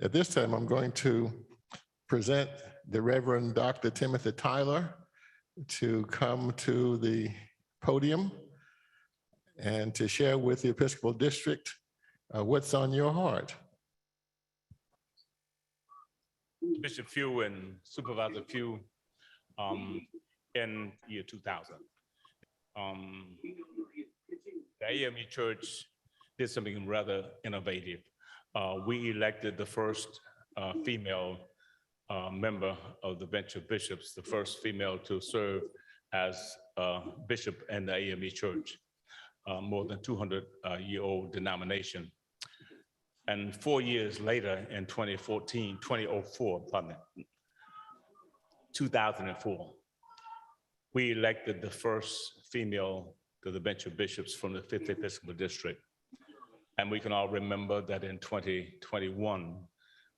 At this time, I'm going to present the Reverend Dr. Timothy Tyler to come to the podium and to share with the Episcopal District what's on your heart. Bishop Few and Supervisor Few, in year 2000. The AME Church did something rather innovative. We elected the first female member of the bench of bishops, the first female to serve as bishop in the AME Church, more than 200-year-old denomination. And 4 years later, in 2004, we elected the first female to the bench of bishops from the 5th Episcopal District. And we can all remember that in 2021,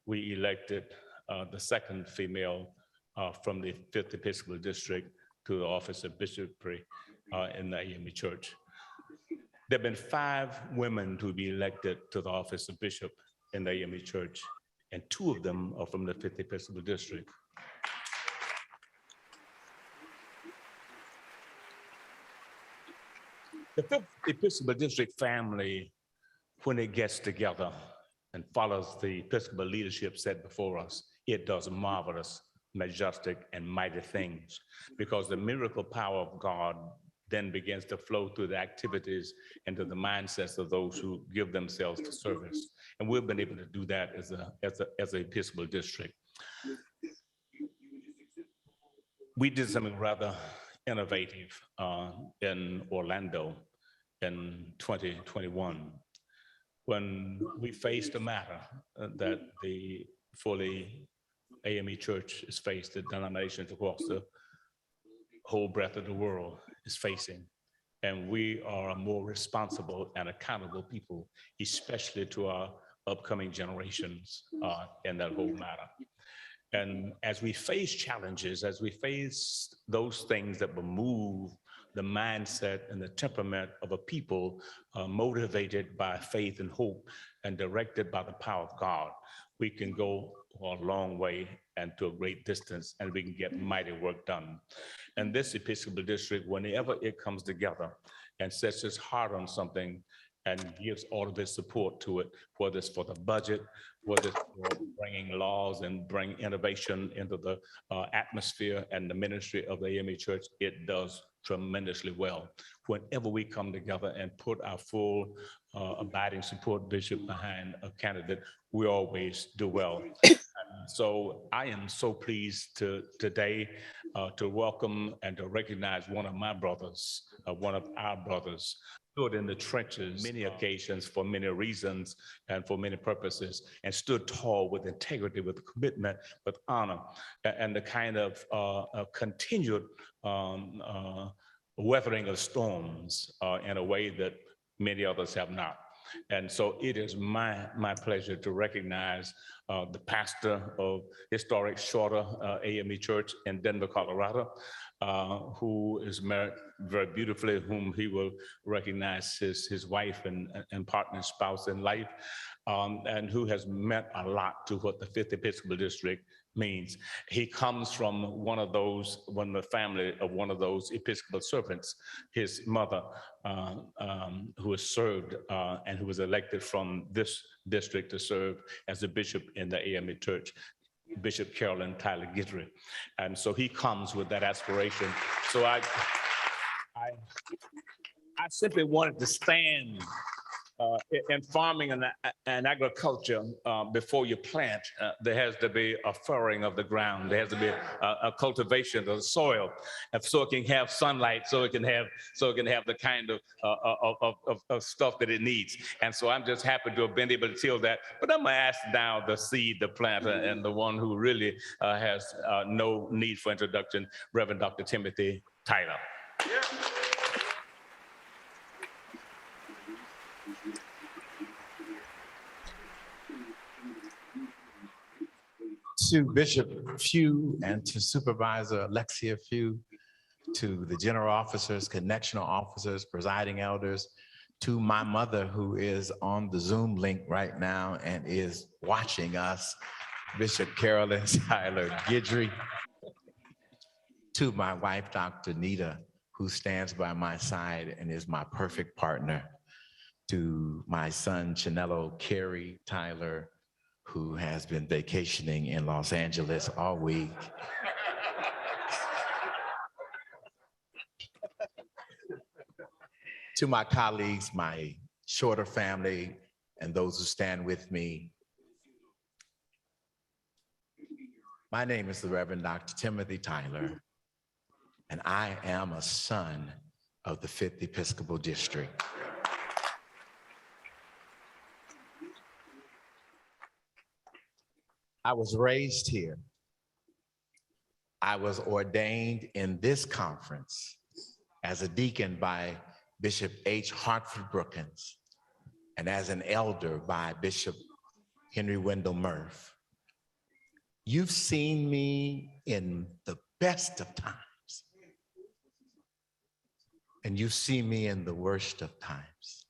we elected the second female from the 5th Episcopal District to the office of bishopry in the AME Church. There have been 5 women to be elected to the office of bishop in the AME Church, and 2 of them are from the 5th Episcopal District. The 5th Episcopal District family, when it gets together and follows the Episcopal leadership set before us, it does marvelous, majestic, and mighty things, because the miracle power of God then begins to flow through the activities and to the mindsets of those who give themselves to service. And we've been able to do that as an Episcopal district. We did something rather innovative in Orlando in 2021, when we faced a matter that the fully AME Church is faced, the denominations across the whole breadth of the world is facing. And we are a more responsible and accountable people, especially to our upcoming generations in that whole matter. And as we face challenges, as we face those things that will move the mindset and the temperament of a people motivated by faith and hope and directed by the power of God, we can go a long way and to a great distance, and we can get mighty work done. And this Episcopal District, whenever it comes together and sets its heart on something and gives all of its support to it, whether it's for the budget, whether it's for bringing laws and bring innovation into the atmosphere and the ministry of the AME Church, it does tremendously well. Whenever we come together and put our full abiding support, Bishop, behind a candidate, we always do well. So I am so pleased today to welcome and to recognize one of my brothers, one of our brothers, stood in the trenches many occasions for many reasons and for many purposes, and stood tall with integrity, with commitment, with honor, and the kind of continued weathering of storms in a way that many others have not. And so it is my pleasure to recognize the pastor of historic Shorter AME Church in Denver, Colorado, who is married very beautifully, whom he will recognize his wife and partner, spouse in life, and who has meant a lot to what the 5th Episcopal District means. He comes from the family of one of those Episcopal servants, his mother, who has served and who was elected from this district to serve as a bishop in the AME Church, Bishop Carolyn Tyler Guidry. And so he comes with that aspiration. So I simply wanted to stand in farming and agriculture. Before you plant, there has to be a furrowing of the ground. There has to be a cultivation of the soil, and so it can have sunlight, so it can have the kind of stuff that it needs. And so I'm just happy to have been able to till that. But I'm gonna ask now the seed, the planter, and the one who really has no need for introduction, Reverend Dr. Timothy Tyler. Yeah. To Bishop Few and to Supervisor Alexia Few, to the general officers, connectional officers, presiding elders, to my mother who is on the Zoom link right now and is watching us, Bishop Carolyn Tyler Guidry, to my wife, Dr. Nita, who stands by my side and is my perfect partner, to my son, Chinello Carey Tyler, who has been vacationing in Los Angeles all week. To my colleagues, my Shorter family, and those who stand with me. My name is the Reverend Dr. Timothy Tyler, and I am a son of the 5th Episcopal District. I was raised here. I was ordained in this conference as a deacon by Bishop H. Hartford Brookins and as an elder by Bishop Henry Wendell Murph. You've seen me in the best of times, and you see me in the worst of times.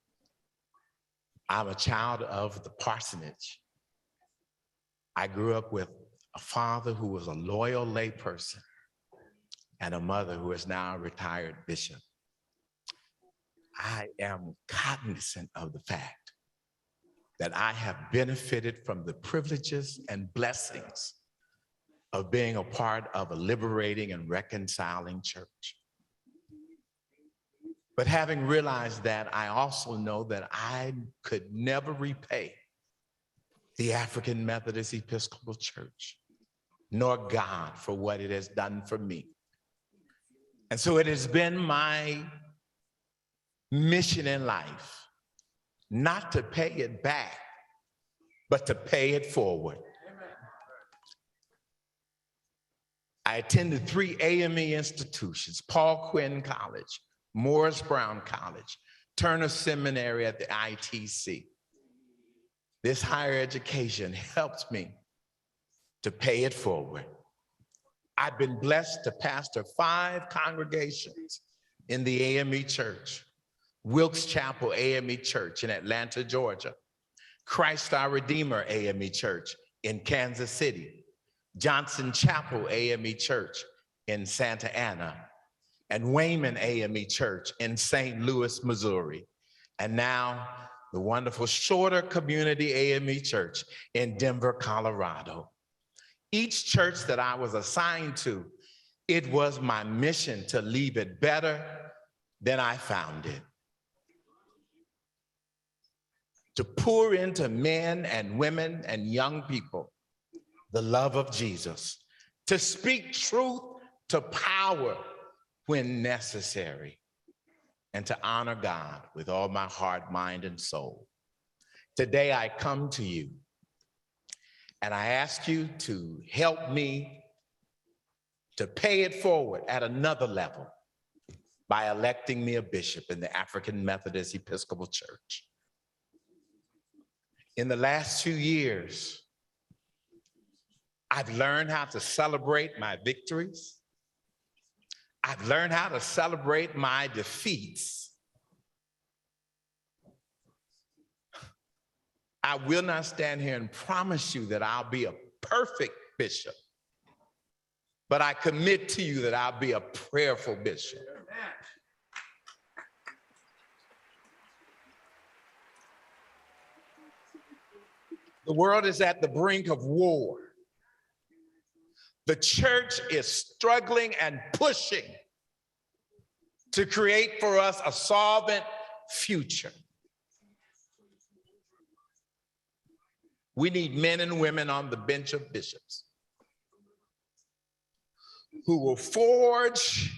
I'm a child of the parsonage. I grew up with a father who was a loyal layperson and a mother who is now a retired bishop. I am cognizant of the fact that I have benefited from the privileges and blessings of being a part of a liberating and reconciling church. But having realized that, I also know that I could never repay the African Methodist Episcopal Church, nor God for what it has done for me. And so it has been my mission in life not to pay it back, but to pay it forward. I attended 3 AME institutions: Paul Quinn College, Morris Brown College, Turner Seminary at the ITC. This higher education helped me to pay it forward. I've been blessed to pastor 5 congregations in the AME Church: Wilkes Chapel AME Church in Atlanta, Georgia, Christ Our Redeemer AME Church in Kansas City, Johnson Chapel AME Church in Santa Ana, and Wayman AME Church in St. Louis, Missouri, and now the wonderful Shorter Community AME Church in Denver, Colorado. Each church that I was assigned to, it was my mission to leave it better than I found it. To pour into men and women and young people the love of Jesus, to speak truth to power when necessary, and to honor God with all my heart, mind, and soul. Today I come to you and I ask you to help me to pay it forward at another level by electing me a bishop in the African Methodist Episcopal Church. In the last 2 years, I've learned how to celebrate my victories. I've learned how to celebrate my defeats. I will not stand here and promise you that I'll be a perfect bishop, but I commit to you that I'll be a prayerful bishop. The world is at the brink of war. The church is struggling and pushing to create for us a solvent future. We need men and women on the bench of bishops who will forge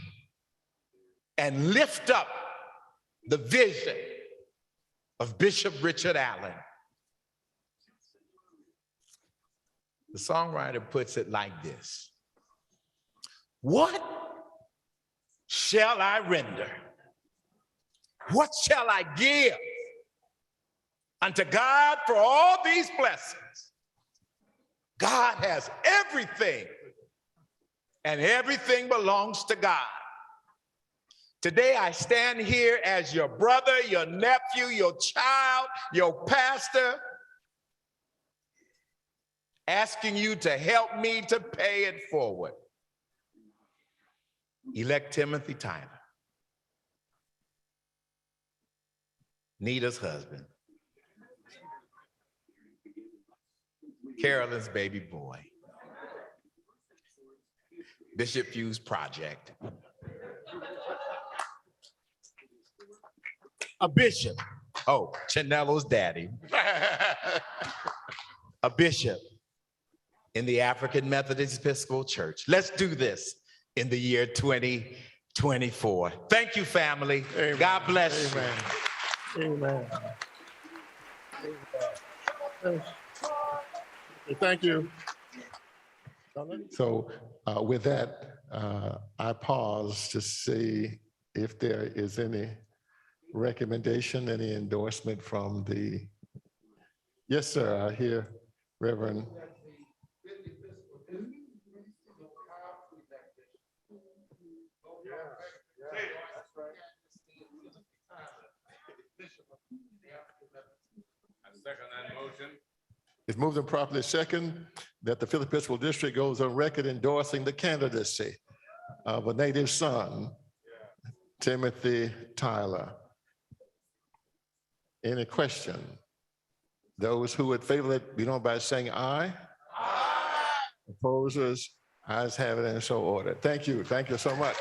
and lift up the vision of Bishop Richard Allen. The songwriter puts it like this: what shall I render? What shall I give unto God for all these blessings? God has everything, and everything belongs to God. Today, I stand here as your brother, your nephew, your child, your pastor, asking you to help me to pay it forward. Elect Timothy Tyler, Nita's husband, Carolyn's baby boy, Bishop Hughes' project, a bishop, oh, Chanelo's daddy, a bishop in the African Methodist Episcopal Church. Let's do this in the year 2024. Thank you, family. Amen. God bless you. Amen. Amen. Thank you. So with that, I pause to see if there is any recommendation, any endorsement from the, yes, sir, I hear Reverend. Second that motion. It's moved and properly second that the Philly Episcopal District goes on record endorsing the candidacy of a native son, Timothy Tyler. Any question? Those who would favor it, be known by saying aye. Aye. Opposers, ayes have it and so ordered. Thank you. Thank you so much.